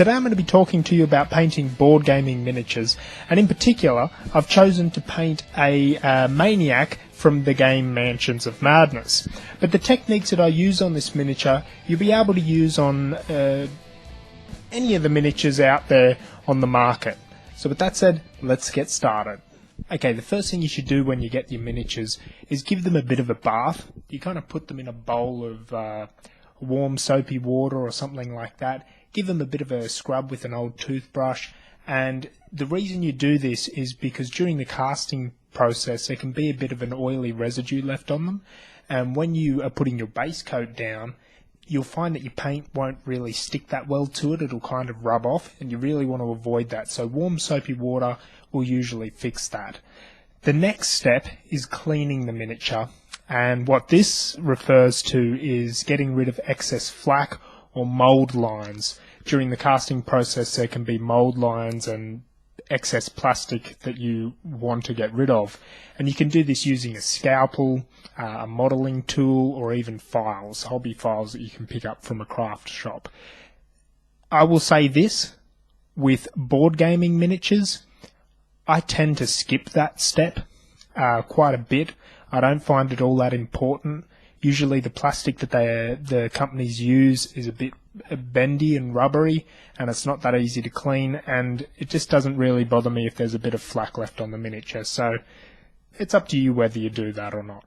Today I'm going to be talking to you about painting board gaming miniatures, and in particular I've chosen to paint a maniac from the game Mansions of Madness. But the techniques that I use on this miniature you'll be able to use on any of the miniatures out there on the market. So with that said, let's get started. Okay, the first thing you should do when you get your miniatures is give them a bit of a bath. You kind of put them in a bowl of warm soapy water or something like that. Give them a bit of a scrub with an old toothbrush, and the reason you do this is because during the casting process there can be a bit of an oily residue left on them, and when you are putting your base coat down you'll find that your paint won't really stick that well to it. It'll kind of rub off, and you really want to avoid that, so warm soapy water will usually fix that. The next step is cleaning the miniature, and what this refers to is getting rid of excess flack or mould lines. During the casting process there can be mould lines and excess plastic that you want to get rid of, and you can do this using a scalpel, a modelling tool, or even files, hobby files that you can pick up from a craft shop. I will say this, with board gaming miniatures I tend to skip that step quite a bit. I don't find it all that important. Usually the plastic that the companies use is a bit bendy and rubbery, and it's not that easy to clean, and it just doesn't really bother me if there's a bit of flack left on the miniature, so it's up to you whether you do that or not.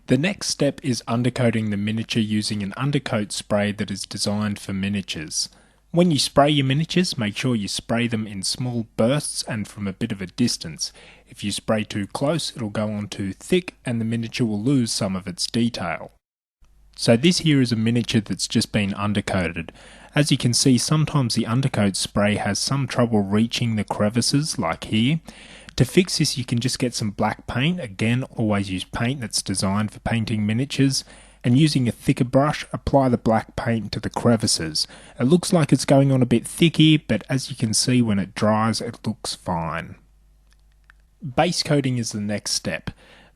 The next step is undercoating the miniature using an undercoat spray that is designed for miniatures. When you spray your miniatures, make sure you spray them in small bursts and from a bit of a distance. If you spray too close, it'll go on too thick and the miniature will lose some of its detail. So this here is a miniature that's just been undercoated. As you can see, sometimes the undercoat spray has some trouble reaching the crevices, like here. To fix this, you can just get some black paint. Again, always use paint that's designed for painting miniatures. And using a thicker brush, apply the black paint to the crevices. It looks like it's going on a bit thick here, but as you can see when it dries it looks fine. Base coating is the next step.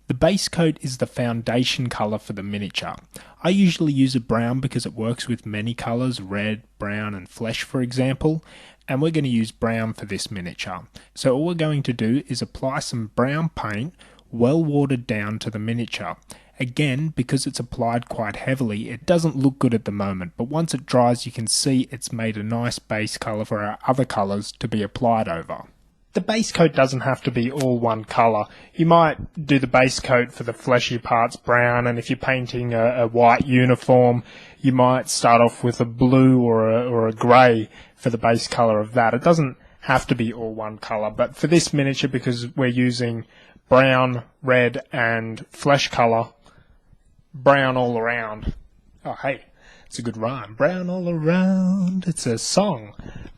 The base coat is the foundation colour for the miniature. I usually use a brown because it works with many colours, red, brown and flesh for example, and we're going to use brown for this miniature. So all we're going to do is apply some brown paint, well watered down, to the miniature. Again, because it's applied quite heavily, it doesn't look good at the moment, but once it dries you can see it's made a nice base colour for our other colours to be applied over. The base coat doesn't have to be all one colour. You might do the base coat for the fleshy parts brown, and if you're painting a white uniform you might start off with a blue or a grey for the base colour of that. It doesn't have to be all one colour, but for this miniature, because we're using brown, red and flesh colour, brown all around. Oh hey, it's a good rhyme. Brown all around, it's a song.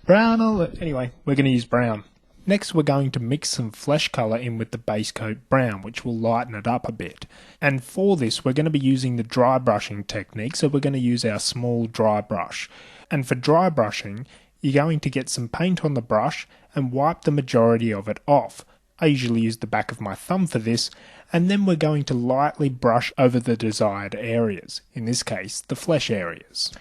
Brown all anyway, we're going to use brown. Next we're going to mix some flesh colour in with the base coat brown, which will lighten it up a bit. And for this we're going to be using the dry brushing technique, so we're going to use our small dry brush. And for dry brushing you're going to get some paint on the brush and wipe the majority of it off. I usually use the back of my thumb for this, and then we're going to lightly brush over the desired areas, in this case the flesh areas.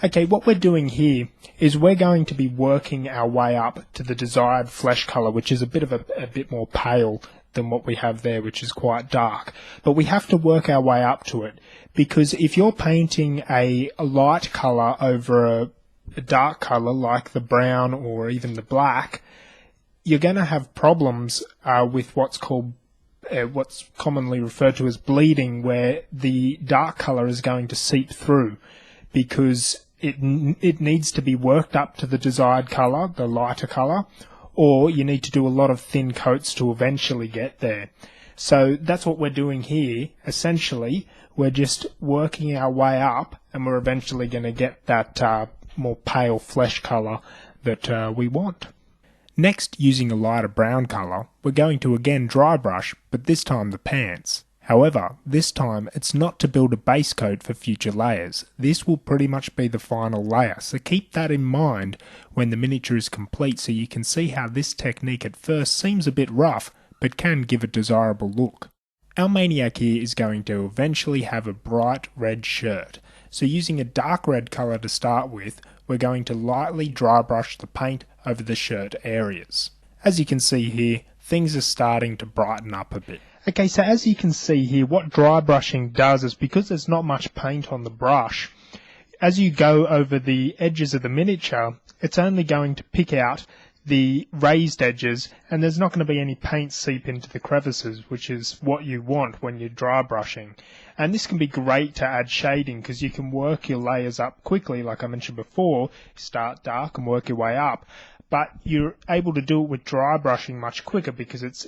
Okay, what we're doing here is we're going to be working our way up to the desired flesh colour, which is a bit more pale than what we have there, which is quite dark. But we have to work our way up to it, because if you're painting a light colour over a dark colour like the brown or even the black, you're going to have problems with what's commonly referred to as bleeding, where the dark colour is going to seep through, because it needs to be worked up to the desired colour, the lighter colour, or you need to do a lot of thin coats to eventually get there. So that's what we're doing here. Essentially, we're just working our way up, and we're eventually going to get that more pale flesh colour that we want. Next, using a lighter brown colour, we're going to again dry brush, but this time the pants. However, this time it's not to build a base coat for future layers. This will pretty much be the final layer, so keep that in mind when the miniature is complete, so you can see how this technique at first seems a bit rough, but can give a desirable look. Our maniac here is going to eventually have a bright red shirt, so using a dark red colour to start with, we're going to lightly dry brush the paint over the shirt areas. As you can see here, things are starting to brighten up a bit. Okay, so as you can see here, what dry brushing does is, because there's not much paint on the brush, as you go over the edges of the miniature, it's only going to pick out the raised edges, and there's not going to be any paint seep into the crevices, which is what you want when you're dry brushing. And this can be great to add shading, because you can work your layers up quickly, like I mentioned before. Start dark and work your way up, but you're able to do it with dry brushing much quicker, because it's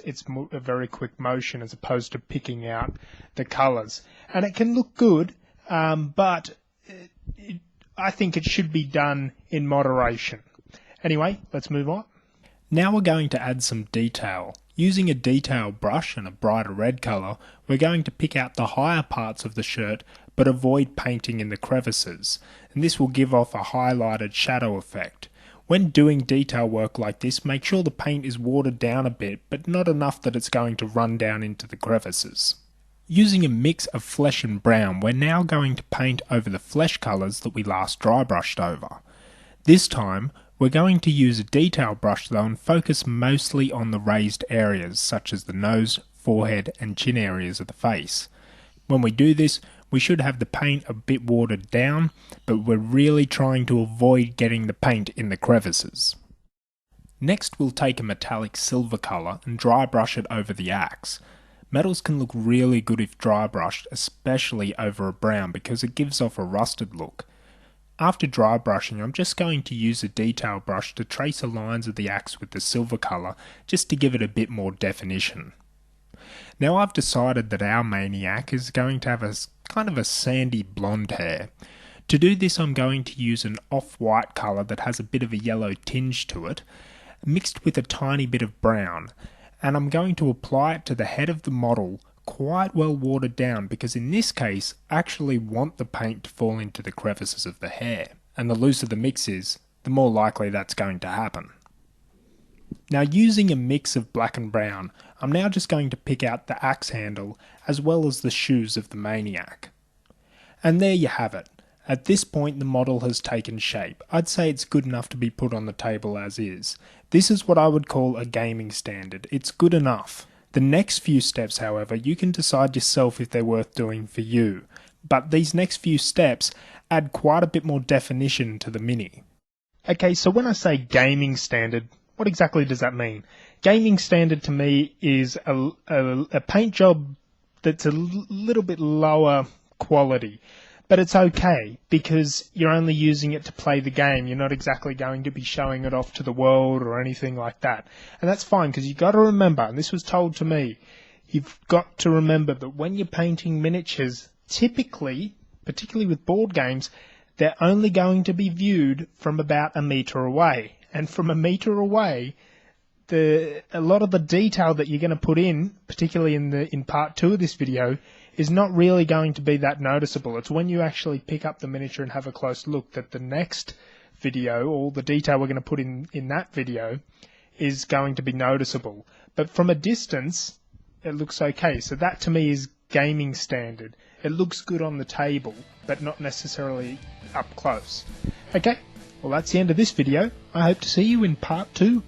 a very quick motion as opposed to picking out the colours. And it can look good, but I think it should be done in moderation. Anyway, let's move on. Now we're going to add some detail. Using a detail brush and a brighter red colour, we're going to pick out the higher parts of the shirt but avoid painting in the crevices, and this will give off a highlighted shadow effect. When doing detail work like this, make sure the paint is watered down a bit, but not enough that it's going to run down into the crevices. Using a mix of flesh and brown, we're now going to paint over the flesh colours that we last dry brushed over. This time, we're going to use a detail brush though and focus mostly on the raised areas such as the nose, forehead and chin areas of the face. When we do this, we should have the paint a bit watered down, but we're really trying to avoid getting the paint in the crevices. Next, we'll take a metallic silver colour and dry brush it over the axe. Metals can look really good if dry brushed, especially over a brown, because it gives off a rusted look. After dry brushing, I'm just going to use a detail brush to trace the lines of the axe with the silver colour, just to give it a bit more definition. Now I've decided that our maniac is going to have a kind of a sandy blonde hair. To do this, I'm going to use an off-white colour that has a bit of a yellow tinge to it, mixed with a tiny bit of brown, and I'm going to apply it to the head of the model, quite well watered down, because in this case I actually want the paint to fall into the crevices of the hair, and the looser the mix is, the more likely that's going to happen. Now, using a mix of black and brown, I'm now just going to pick out the axe handle as well as the shoes of the maniac. And there you have it. At this point the model has taken shape. I'd say it's good enough to be put on the table as is. This is what I would call a gaming standard. It's good enough. The next few steps, however, you can decide yourself if they're worth doing for you, but these next few steps add quite a bit more definition to the mini. Okay, so when I say gaming standard, what exactly does that mean? Gaming standard to me is a paint job that's a little bit lower quality, but it's okay because you're only using it to play the game. You're not exactly going to be showing it off to the world or anything like that. And that's fine, because you've got to remember, and this was told to me, you've got to remember that when you're painting miniatures, typically, particularly with board games, they're only going to be viewed from about a metre away. And from a metre away, a lot of the detail that you're going to put in, particularly in part 2 of this video, is not really going to be that noticeable. It's when you actually pick up the miniature and have a close look that the next video, all the detail we're going to put in that video, is going to be noticeable. But from a distance, it looks okay. So that to me is gaming standard. It looks good on the table, but not necessarily up close. Okay, well that's the end of this video. I hope to see you in part 2.